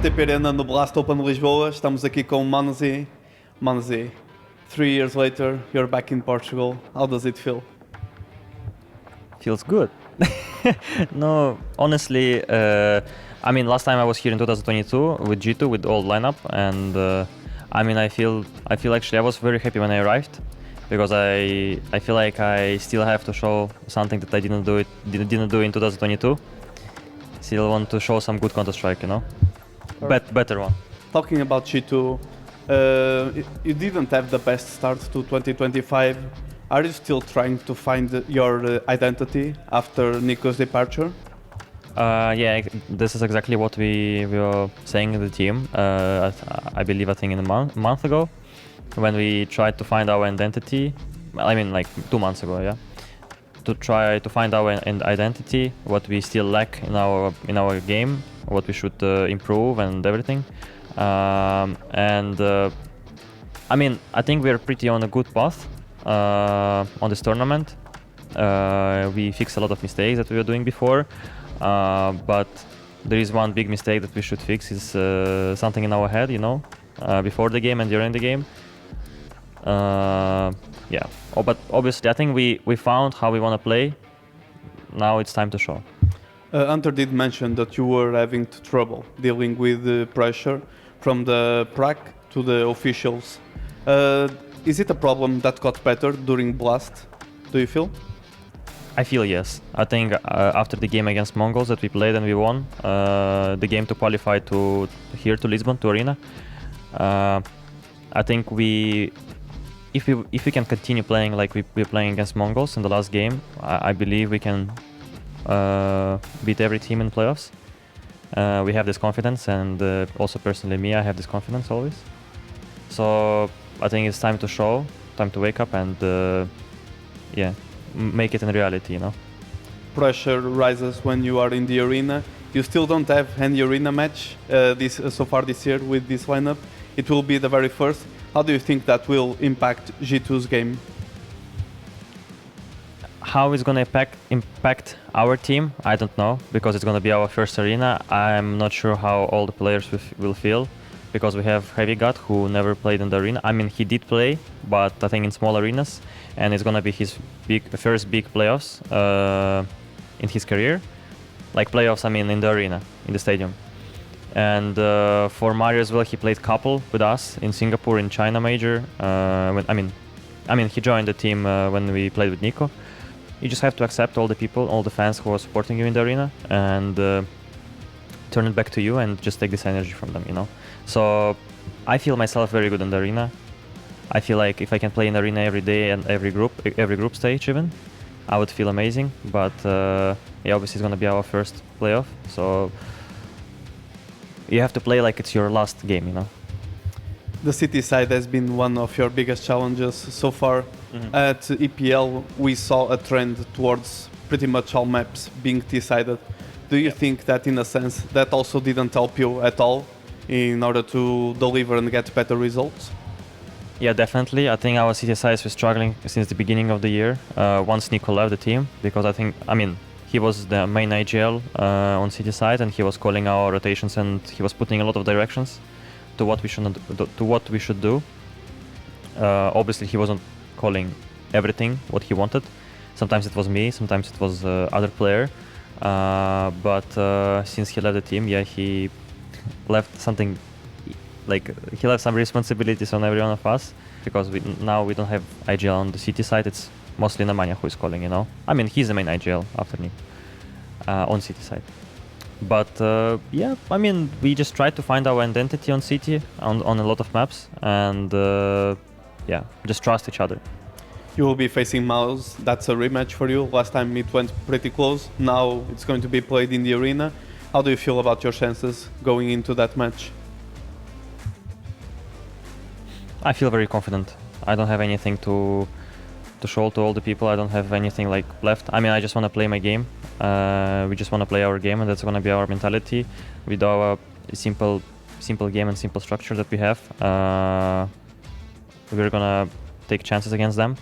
RTP Arena no Blast Open de Lisboa. Estamos aqui com o m0NESY. m0NESY, 3 years later, you're back in Portugal. How does it feel? Feels good. No, honestly, I mean, last time I was here in 2022 with G2 with the old lineup, and I mean, I feel actually I was very happy when I arrived because I feel like I still have to show something that I didn't do in 2022. Still want to show some good Counter-Strike, you know, better one. Talking about G2, you didn't have the best start to 2025. Are you still trying to find your identity after NiKo's departure? Yeah, this is exactly what we were saying in the team. I believe I think in a month ago, when we tried to find our identity. I mean, like 2 months ago, yeah. To try to find our identity, what we still lack in our game, what we should improve and everything. I mean, I think we're pretty on a good path on this tournament. We fixed a lot of mistakes that we were doing before, but there is one big mistake that we should fix. Is something in our head, you know, before the game and during the game. Yeah. But obviously, I think we found how we want to play. Now it's time to show. Hunter did mention that you were having trouble dealing with the pressure from the prac to the officials. Is it a problem that got better during Blast, do you feel? I feel yes. I think after the game against Mongols that we played and we won, the game to qualify to here to Lisbon, to Arena, I think if we can continue playing like we're playing against Mongols in the last game, I believe we can beat every team in playoffs. We have this confidence, and also personally me, I have this confidence always. So I think it's time to show, time to wake up and yeah, make it in reality, you know. Pressure rises when you are in the arena. You still don't have any arena match so far this year with this lineup. It will be the very first. How do you think that will impact G2's game? How it's gonna impact our team, I don't know, because it's gonna be our first arena. I'm not sure how all the players will feel, because we have Heavy God who never played in the arena. I mean, he did play, but I think in small arenas, and it's gonna be his first big playoffs in his career. Like playoffs, I mean, in the arena, in the stadium. And for Mario as well, he played couple with us in Singapore in China Major. I mean, he joined the team when we played with NiKo. You just have to accept all the people, all the fans who are supporting you in the arena, and turn it back to you and just take this energy from them, you know. So I feel myself very good in the arena. I feel like if I can play in the arena every day and every group stage even, I would feel amazing. But yeah, obviously it's gonna be our first playoff, so you have to play like it's your last game, you know. The city side has been one of your biggest challenges so far. Mm-hmm. At EPL, we saw a trend towards pretty much all maps being T-sided. Do you think that, in a sense, that also didn't help you at all in order to deliver and get better results? Yeah, definitely. I think our city sides were struggling since the beginning of the year, once NiKo left the team, because I mean, he was the main IGL on city side, and he was calling our rotations, and he was putting a lot of directions to what we should do. Obviously, he wasn't calling everything what he wanted. Sometimes it was me, sometimes it was other player. But since he left the team, yeah, he left something like he left some responsibilities on every one of us, because now we don't have IGL on the city side. It's mostly m0NESY who is calling, you know. I mean, he's the main IGL after me on city side. But yeah, I mean, we just tried to find our identity on city on a lot of maps, and yeah, just trust each other. You will be facing MOUZ. That's a rematch for you. Last time it went pretty close. Now it's going to be played in the arena. How do you feel about your chances going into that match? I feel very confident. I don't have anything to show to all the people. I don't have anything like left. I mean, I just want to play my game. We just want to play our game, and that's going to be our mentality with our simple game and simple structure that we have. We're going to take chances against them,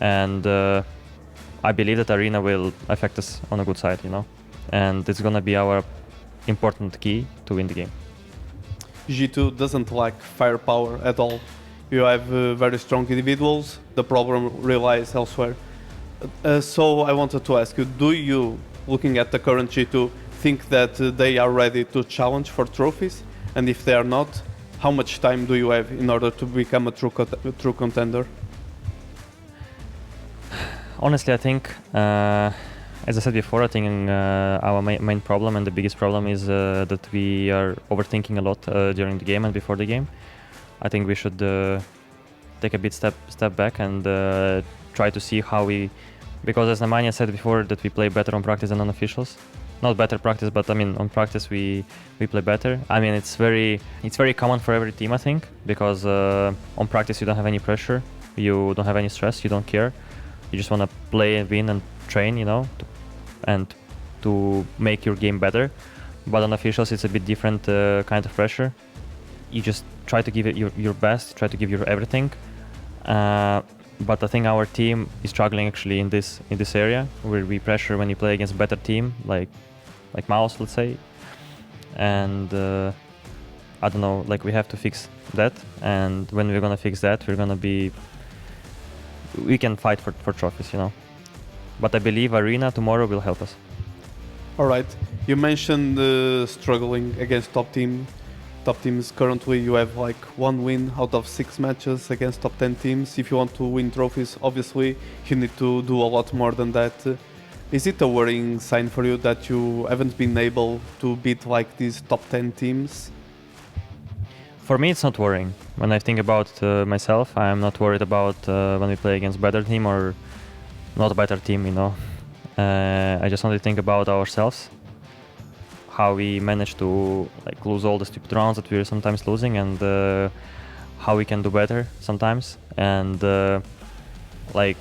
and I believe that Arena will affect us on a good side, you know, and it's going to be our important key to win the game. G2 doesn't lack firepower at all. You have very strong individuals. The problem relies elsewhere. So I wanted to ask you, do you, looking at the current G2, think that they are ready to challenge for trophies? And if they are not, how much time do you have in order to become a true contender? Honestly, I think, as I said before, I think our main problem and the biggest problem is that we are overthinking a lot during the game and before the game. I think we should take a bit step back and try to see how we, because as Nemanja said before, that we play better on practice than on officials. Not better practice, but I mean on practice we play better. I mean it's very common for every team, I think, because on practice you don't have any pressure, you don't have any stress, you don't care. You just want to play and win and train, you know, and to make your game better. But on officials it's a bit different kind of pressure. You just try to give it your best, try to give your everything. But I think our team is struggling actually in this area where we pressure when you play against a better team like MOUZ, let's say. And I don't know, like we have to fix that. And when we're gonna fix that, we can fight for trophies, you know. But I believe Arena tomorrow will help us. All right. You mentioned struggling against top teams. Currently you have like 1 win out of 6 matches against top 10 teams. If you want to win trophies, obviously you need to do a lot more than that. Is it a worrying sign for you that you haven't been able to beat like these top 10 teams? For me, it's not worrying. When I think about myself, I'm not worried about when we play against better team or not a better team, you know. I just want to think about ourselves, how we manage to like lose all the stupid rounds that we're sometimes losing, and how we can do better sometimes. And like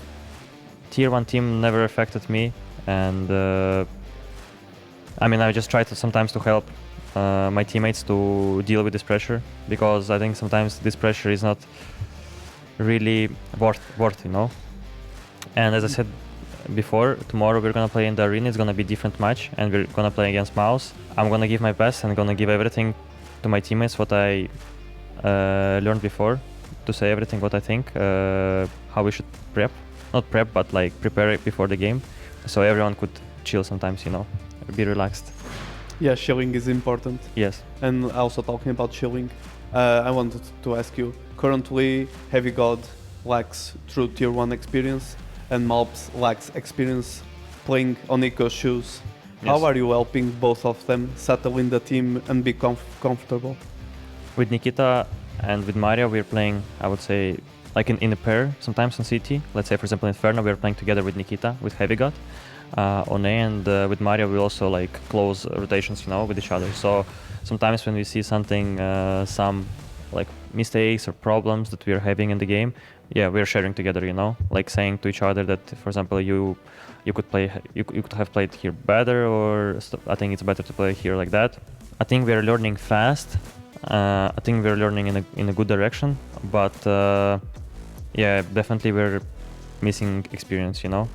tier 1 team never affected me, and I mean I just try to sometimes to help my teammates to deal with this pressure, because I think sometimes this pressure is not really worth, you know. And as I said before, tomorrow we're gonna play in the arena. It's gonna be a different match, and we're gonna play against MOUZ. I'm gonna give my best and gonna give everything to my teammates, what I learned before, to say everything what I think, how we should not prep, but like prepare it before the game, so everyone could chill sometimes, you know, be relaxed. Yeah, chilling is important. Yes. And also talking about chilling, I wanted to ask you, currently Heavy God lacks true tier 1 experience, and MOUZ lacks experience playing on NiKo's shoes. Yes. How are you helping both of them settle in the team and be comfortable? With Nikita and with Mario, we're playing, I would say, like in a pair sometimes on CT. Let's say, for example, in Inferno, we're playing together with Nikita, with Heavy God, on A, and with Mario, we also like close rotations, you know, with each other. So sometimes when we see something, some like mistakes or problems that we're having in the game, yeah, we're sharing together, you know, like saying to each other that, for example, you could have played here better, or I think it's better to play here like that. I think we're learning fast. I think we're learning in a good direction, but yeah, definitely we're missing experience, you know,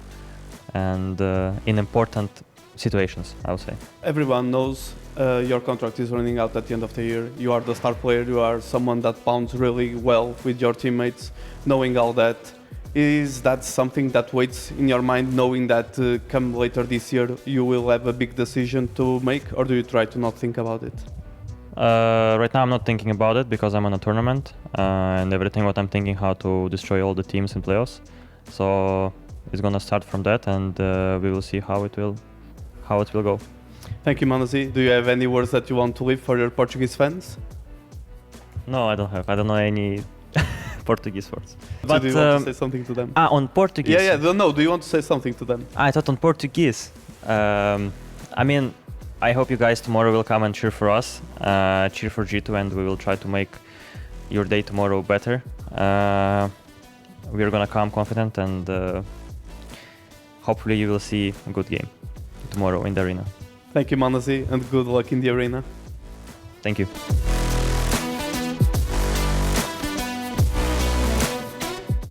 and in important situations, I would say. Everyone knows your contract is running out at the end of the year. You are the star player, you are someone that bounds really well with your teammates. Knowing all that, is that something that waits in your mind, knowing that come later this year you will have a big decision to make, or do you try to not think about it? Right now I'm not thinking about it because I'm on a tournament, and everything what I'm thinking how to destroy all the teams in playoffs. So it's gonna start from that, and we will see how it will go. Thank you, m0NESY. Do you have any words that you want to leave for your Portuguese fans? No, I don't have. I don't know any Portuguese words. So But do you want to say something to them? on Portuguese. Yeah. No. Do you want to say something to them? I thought on Portuguese. I mean, I hope you guys tomorrow will come and cheer for us, cheer for G2, and we will try to make your day tomorrow better. We're gonna come confident, and hopefully you will see a good game tomorrow in the arena. Thank you, m0NESY, and good luck in the arena. Thank you.